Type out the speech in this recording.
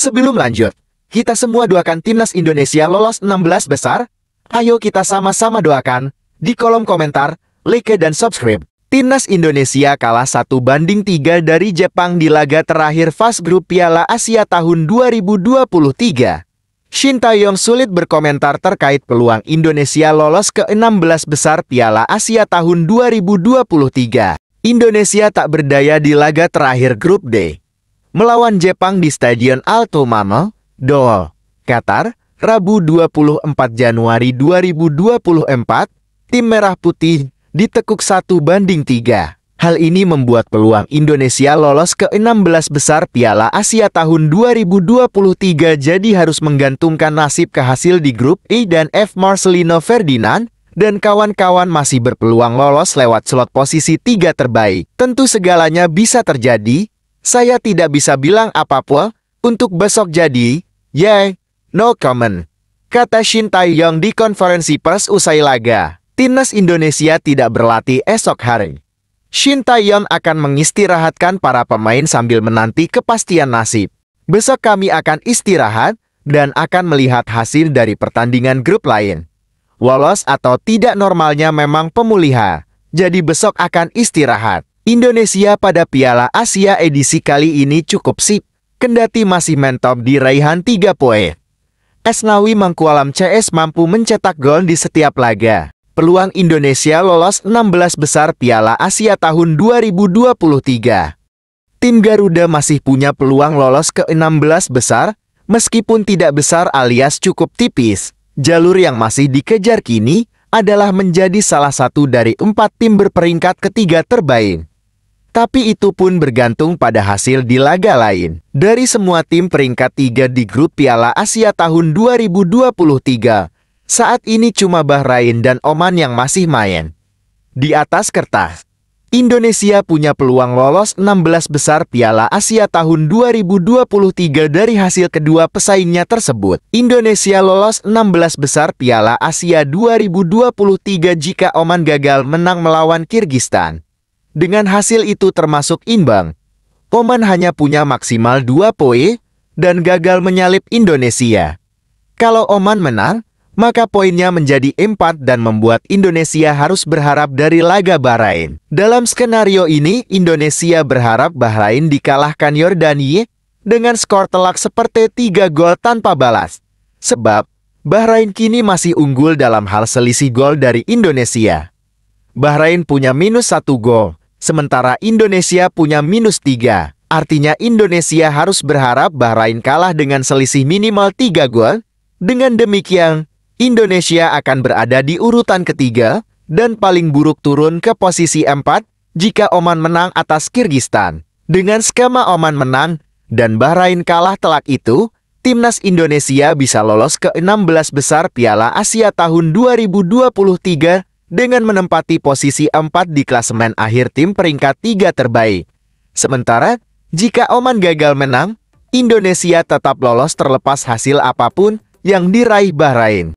Sebelum lanjut, kita semua doakan timnas Indonesia lolos 16 besar. Ayo kita sama-sama doakan. Di kolom komentar, like dan subscribe. Timnas Indonesia kalah 1-3 dari Jepang di laga terakhir fase grup Piala Asia tahun 2023. Shin Tae-yong sulit berkomentar terkait peluang Indonesia lolos ke 16 besar Piala Asia tahun 2023. Indonesia tak berdaya di laga terakhir grup D. Melawan Jepang di Stadion Altomama, Doha, Qatar, Rabu 24 Januari 2024, tim Merah Putih ditekuk 1-3. Hal ini membuat peluang Indonesia lolos ke 16 besar Piala Asia tahun 2023 jadi harus menggantungkan nasib ke hasil di grup E dan F. Marcelino Ferdinand dan kawan-kawan masih berpeluang lolos lewat slot posisi 3 terbaik. Tentu segalanya bisa terjadi. Saya tidak bisa bilang apapun untuk besok jadi, no comment, kata Shin Tae-yong di konferensi pers usai laga. Timnas Indonesia tidak berlatih esok hari. Shin Tae-yong akan mengistirahatkan para pemain sambil menanti kepastian nasib. Besok kami akan istirahat dan akan melihat hasil dari pertandingan grup lain. Lolos atau tidak normalnya memang pemulihan, jadi besok akan istirahat. Indonesia pada Piala Asia edisi kali ini cukup sip, kendati masih mentop di raihan 3 poin. Asnawi Mangkualam CS mampu mencetak gol di setiap laga. Peluang Indonesia lolos 16 besar Piala Asia tahun 2023. Tim Garuda masih punya peluang lolos ke 16 besar, meskipun tidak besar alias cukup tipis. Jalur yang masih dikejar kini adalah menjadi salah satu dari 4 tim berperingkat ketiga terbaik. Tapi itu pun bergantung pada hasil di laga lain. Dari semua tim peringkat 3 di grup Piala Asia tahun 2023, saat ini cuma Bahrain dan Oman yang masih main. Di atas kertas, Indonesia punya peluang lolos 16 besar Piala Asia tahun 2023 dari hasil kedua pesaingnya tersebut. Indonesia lolos 16 besar Piala Asia 2023 jika Oman gagal menang melawan Kirgistan. Dengan hasil itu termasuk imbang, Oman hanya punya maksimal 2 poin dan gagal menyalip Indonesia. Kalau Oman menang, maka poinnya menjadi 4 dan membuat Indonesia harus berharap dari laga Bahrain. Dalam skenario ini, Indonesia berharap Bahrain dikalahkan Yordania dengan skor telak seperti 3 gol tanpa balas. Sebab, Bahrain kini masih unggul dalam hal selisih gol dari Indonesia. Bahrain punya -1 gol, sementara Indonesia punya -3. Artinya Indonesia harus berharap Bahrain kalah dengan selisih minimal 3 gol. Dengan demikian, Indonesia akan berada di urutan ketiga dan paling buruk turun ke posisi 4 jika Oman menang atas Kirgistan. Dengan skema Oman menang dan Bahrain kalah telak itu, timnas Indonesia bisa lolos ke 16 besar Piala Asia tahun 2023 dengan menempati posisi 4 di klasemen akhir tim peringkat 3 terbaik. Sementara, jika Oman gagal menang, Indonesia tetap lolos terlepas hasil apapun yang diraih Bahrain.